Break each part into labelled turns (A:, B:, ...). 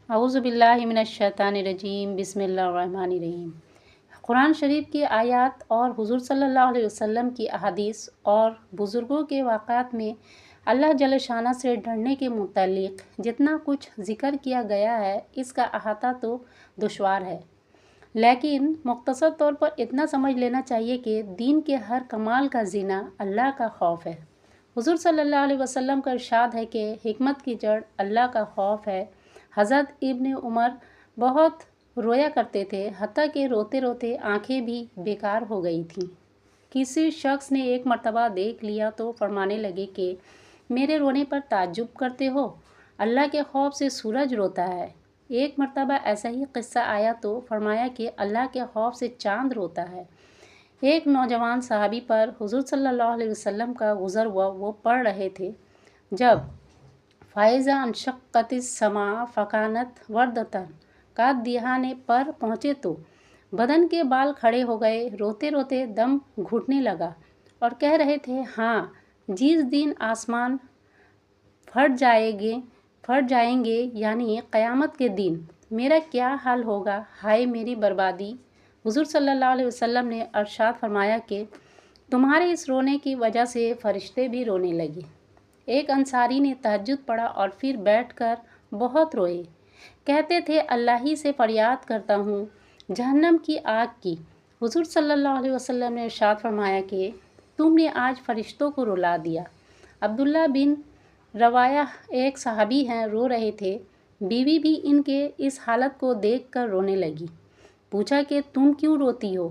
A: औज़ुबिल्लाहि मिनश्शैतानिर्रजीम बिस्मिल्लाहिर्रहमानिर्रहीम। कुरान शरीफ की आयत और हुज़ूर सल्लल्लाहु अलैहि वसल्लम की अहादीस और बुज़ुर्गों के वाक़ात में अल्लाह जल्ल शाना से डरने के मुतालिक जितना कुछ ज़िक्र किया गया है, इसका अहाता तो दुश्वार है, लेकिन मुख्तसर तौर पर इतना समझ लेना चाहिए कि दीन के हर कमाल का ज़ीना अल्लाह का खौफ है। हुज़ूर सल्लल्लाहु अलैहि वसल्लम का इरशाद है कि हिकमत की जड़ अल्लाह का खौफ है। हज़रत इब्न उमर बहुत रोया करते थे, हत्ता कि रोते रोते आंखें भी बेकार हो गई थीं। किसी शख्स ने एक मर्तबा देख लिया तो फरमाने लगे कि मेरे रोने पर ताज्जुब करते हो, अल्लाह के खौफ से सूरज रोता है। एक मर्तबा ऐसा ही किस्सा आया तो फरमाया कि अल्लाह के खौफ से चाँद रोता है। एक नौजवान सहाबी पर हुज़ूर सल्लल्लाहु अलैहि वसल्लम का गुज़र हुआ, वो पढ़ रहे थे, जब फ़ाइज़ा अनशक़्क़तिस समा फ़कानत वर्दतन का दिहाने पर पहुँचे तो बदन के बाल खड़े हो गए, रोते रोते दम घुटने लगा और कह रहे थे, हाँ, जिस दिन आसमान फट जाएंगे यानी क़यामत के दिन मेरा क्या हाल होगा, हाय मेरी बर्बादी। हुज़ूर सल्लल्लाहु अलैहि वसल्लम ने इरशाद फरमाया कि तुम्हारे इस रोने की वजह से फ़रिश्ते भी रोने लगे। एक अंसारी ने तहज्जुद पढ़ा और फिर बैठकर बहुत रोए। कहते थे, अल्लाह ही से फरियाद करता हूँ जहन्नम की आग की। हुज़ूर सल्लल्लाहु अलैहि वसल्लम ने इरशाद फरमाया कि तुमने आज फरिश्तों को रुला दिया। अब्दुल्ला बिन रवाया एक सहाबी हैं, रो रहे थे। बीवी भी इनके इस हालत को देखकर रोने लगी। पूछा कि तुम क्यों रोती हो?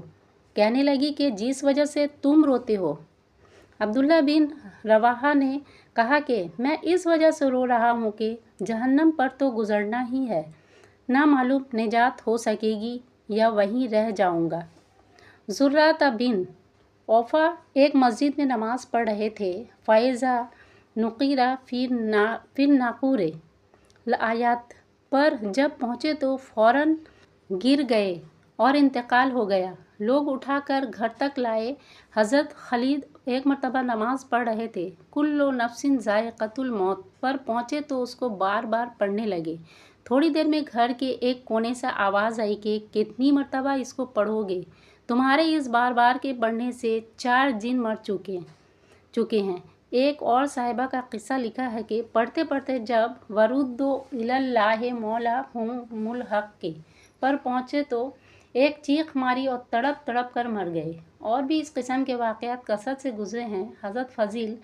A: कहने लगी कि जिस वजह से तुम रोते हो। अब्दुल्ला बिन रवाहा ने कहा कि मैं इस वजह से रो रहा हूँ कि जहन्नम पर तो गुज़रना ही है, ना मालूम निजात हो सकेगी या वहीं रह जाऊँगा। ज़ुर्राता बिन औफ़ा एक मस्जिद में नमाज़ पढ़ रहे थे। फ़ाइज़ा नुक़ीरा फिर नाक़ूरे आयत पर जब पहुँचे तो फ़ौरन गिर गए और इंतकाल हो गया। लोग उठाकर घर तक लाए। हज़रत खलीद एक मर्तबा नमाज़ पढ़ रहे थे। कुल्लु नफ्सिन ज़ाइक़तुल मौत पर पहुँचे तो उसको बार बार पढ़ने लगे। थोड़ी देर में घर के एक कोने से आवाज़ आई कि कितनी मर्तबा इसको पढ़ोगे? तुम्हारे इस बार बार के पढ़ने से 4 जिन मर चुके हैं। एक और साहिबा का किस्सा लिखा है कि पढ़ते पढ़ते जब वरुद्दो इलल्लाहि मौलाहुमुल हक़ के पर पहुँचे तो एक चीख मारी और तड़प तड़प कर मर गए। और भी इस किस्म के वाक़यात कसरत से गुज़रे हैं। हज़रत फ़ज़ील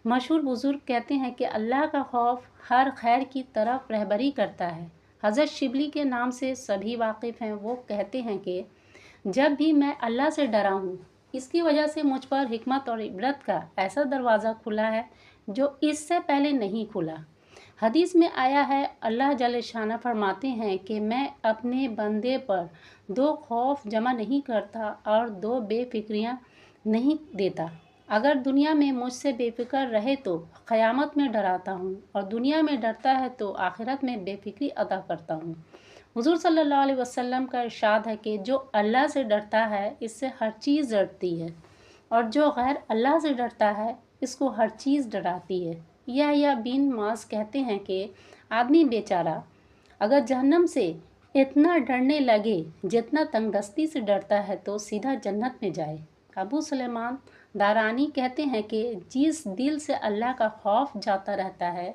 A: मशहूर बुज़ुर्ग कहते हैं कि अल्लाह का खौफ हर खैर की तरफ रहबरी करता है। हज़रत शिबली के नाम से सभी वाकिफ़ हैं। वो कहते हैं कि जब भी मैं अल्लाह से डरा हूँ, इसकी वजह से मुझ पर हिकमत और इबरत का ऐसा दरवाज़ा खुला है जो इससे पहले नहीं खुला। हदीस में आया है, अल्लाह जल्ल शाना फरमाते हैं कि मैं अपने बंदे पर 2 खौफ जमा नहीं करता और 2 बेफिक्रियाँ नहीं देता। अगर दुनिया में मुझसे बेफिक्र रहे तो क़यामत में डराता हूँ, और दुनिया में डरता है तो आखिरत में बेफिक्री अदा करता हूँ। हुज़ूर सल्लल्लाहु अलैहि वसल्लम का इरशाद है कि जो अल्लाह से डरता है, इससे हर चीज़ डरती है, और जो गैर अल्लाह से डरता है, इसको हर चीज़ डराती है। या बिन मास कहते हैं कि आदमी बेचारा अगर जहन्नम से इतना डरने लगे जितना तंगदस्ती से डरता है तो सीधा जन्नत में जाए। अबू सुलेमान दारानी कहते हैं कि जिस दिल से अल्लाह का खौफ जाता रहता है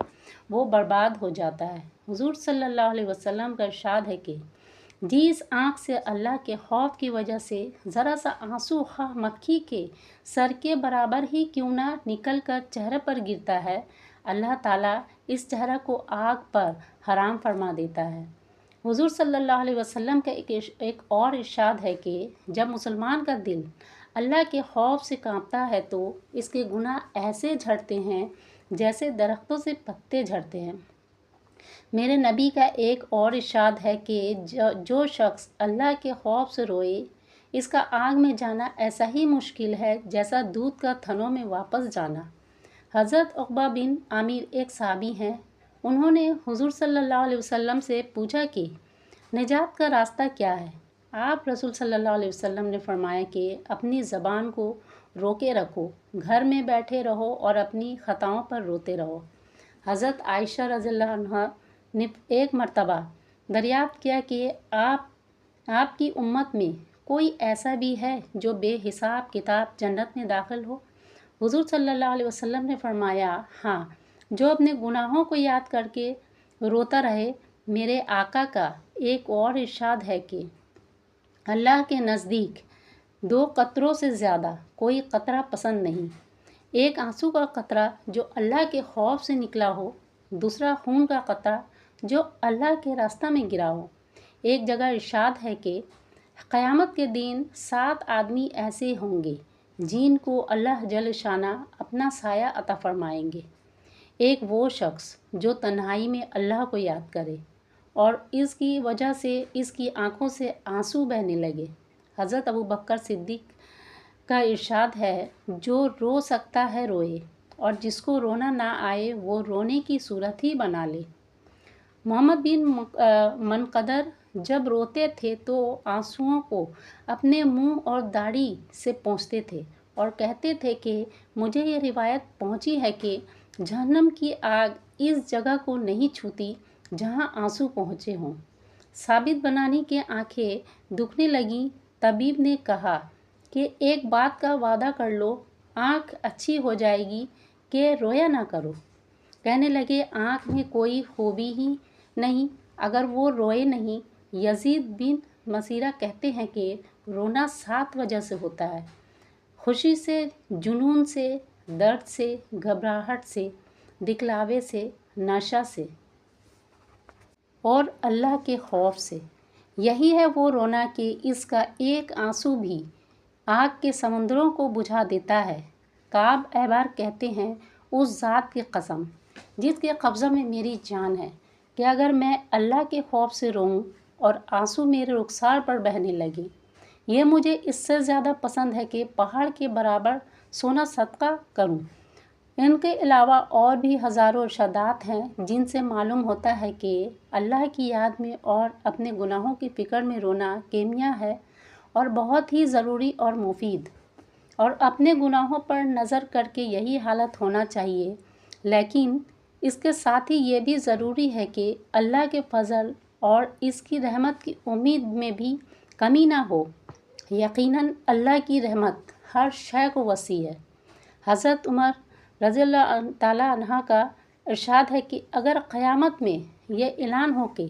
A: वो बर्बाद हो जाता है। हुज़ूर सल्लल्लाहु अलैहि वसल्लम का इरशाद है कि जिस आँख से अल्लाह के खौफ की वजह से ज़रा सा आंसू खा मक्खी के सर के बराबर ही क्यों ना निकल कर चेहरे पर गिरता है, अल्लाह ताला इस चेहरा को आग पर हराम फरमा देता है। हुज़ूर सल्लल्लाहु अलैहि वसल्लम का एक और इरशाद है कि जब मुसलमान का दिल अल्लाह के खौफ से कांपता है तो इसके गुनाह ऐसे झड़ते हैं जैसे दरख्तों से पत्ते झड़ते हैं। मेरे नबी का एक और इरशाद है कि जो शख्स अल्लाह के खौफ से रोए, इसका आग में जाना ऐसा ही मुश्किल है जैसा दूध का थनों में वापस जाना। हज़रत उक़बा बिन आमिर एक सहाबी हैं। उन्होंने हुज़ूर सल्लल्लाहु अलैहि वसल्लम से पूछा कि निजात का रास्ता क्या है? आप रसूल सल्लल्लाहु अलैहि वसल्लम ने फरमाया कि अपनी ज़बान को रोके रखो, घर में बैठे रहो और अपनी ख़ताओं पर रोते रहो। हज़रत आयशा रज़ियल्लाहु अन्हा ने एक मर्तबा دریافت کیا کہ آپ کی امت میں کوئی ایسا بھی ہے جو بے حساب کتاب جنت میں داخل ہو؟ حضور صلی اللہ علیہ وسلم نے فرمایا، ہاں، جو اپنے گناہوں کو یاد کر کے روتا رہے۔ میرے آقا کا ایک اور ارشاد ہے کہ اللہ کے نزدیک 2 قطروں سے زیادہ کوئی قطرہ پسند نہیں، ایک آنسو کا قطرہ جو اللہ کے خوف سے نکلا ہو، دوسرا خون کا قطرہ جو اللہ کے راستہ میں گرا ہو۔ ایک جگہ ارشاد ہے کہ قیامت کے دن 7 آدمی ایسے ہوں گے جن کو اللہ جل شانہ اپنا سایہ عطا فرمائیں گے۔ ایک وہ شخص جو تنہائی میں اللہ کو یاد کرے اور اس کی وجہ سے اس کی آنکھوں سے آنسو بہنے لگے۔ حضرت ابوبکر صدیق کا ارشاد ہے، جو رو سکتا ہے روئے، اور جس کو رونا نہ آئے وہ رونے کی صورت ہی بنا لے۔ محمد بن منقدر جب روتے تھے تو آنسوؤں کو اپنے منہ اور داڑھی سے پونچھتے تھے اور کہتے تھے کہ مجھے یہ روایت پہنچی ہے کہ جہنم کی آگ اس جگہ کو نہیں چھوتی جہاں آنسو پہنچے ہوں۔ ثابت بنانی کی آنکھیں دکھنے لگیں۔ طبیب نے کہا کہ ایک بات کا وعدہ کر لو، آنکھ اچھی ہو جائے گی کہ رویا نہ کرو۔ کہنے لگے، آنکھ میں کوئی خوبی ہی نہیں اگر وہ روئے نہیں۔ یزید بن مسیرہ کہتے ہیں کہ رونا 7 وجہ سے ہوتا ہے: خوشی سے، جنون سے، درد سے، گھبراہٹ سے، دکھلاوے سے، نشہ سے اور اللہ کے خوف سے۔ یہی ہے وہ رونا کہ اس کا ایک آنسو بھی آگ کے سمندروں کو بجھا دیتا ہے۔ کعب احبار کہتے ہیں، اس ذات کی قسم جس کے قبضہ میں میری جان ہے، کہ اگر میں اللہ کے خوف سے روؤں اور آنسو میرے رخسار پر بہنے لگے، یہ مجھے اس سے زیادہ پسند ہے کہ پہاڑ کے برابر سونا صدقہ کروں۔ ان کے علاوہ اور بھی ہزاروں ارشادات ہیں جن سے معلوم ہوتا ہے کہ اللہ کی یاد میں اور اپنے گناہوں کی فکر میں رونا کیمیا ہے اور بہت ہی ضروری اور مفید، اور اپنے گناہوں پر نظر کر کے یہی حالت ہونا چاہیے۔ لیکن اس کے ساتھ ہی یہ بھی ضروری ہے کہ اللہ کے فضل اور اس کی رحمت کی امید میں بھی کمی نہ ہو۔ یقیناً اللہ کی رحمت ہر شے کو وسیع ہے۔ حضرت عمر رضی اللہ تعالیٰ عنہ کا ارشاد ہے کہ اگر قیامت میں یہ اعلان ہو کہ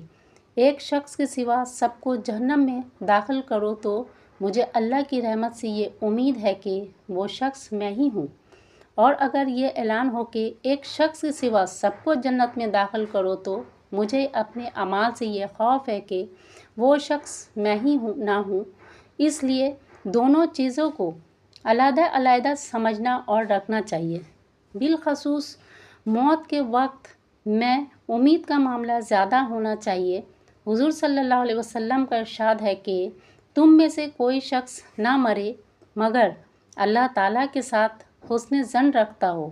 A: ایک شخص کے سوا سب کو جہنم میں داخل کرو، تو مجھے اللہ کی رحمت سے یہ امید ہے کہ وہ شخص میں ہی ہوں، اور اگر یہ اعلان ہو کہ ایک شخص کے سوا سب کو جنت میں داخل کرو، تو مجھے اپنے اعمال سے یہ خوف ہے کہ وہ شخص میں ہی نہ ہوں۔ اس لیے دونوں چیزوں کو علیحدہ علیحدہ سمجھنا اور رکھنا چاہیے۔ بالخصوص موت کے وقت میں امید کا معاملہ زیادہ ہونا چاہیے۔ حضور صلی اللہ علیہ وسلم کا ارشاد ہے کہ تم میں سے کوئی شخص نہ مرے مگر اللہ تعالیٰ کے ساتھ حسن ظن رکھتا ہو۔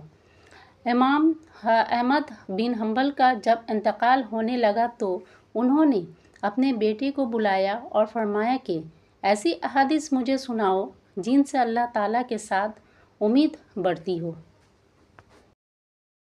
A: امام احمد بن حنبل کا جب انتقال ہونے لگا تو انہوں نے اپنے بیٹے کو بلایا اور فرمایا کہ ایسی احادیث مجھے سناؤ جن سے اللہ تعالیٰ کے ساتھ امید بڑھتی ہو۔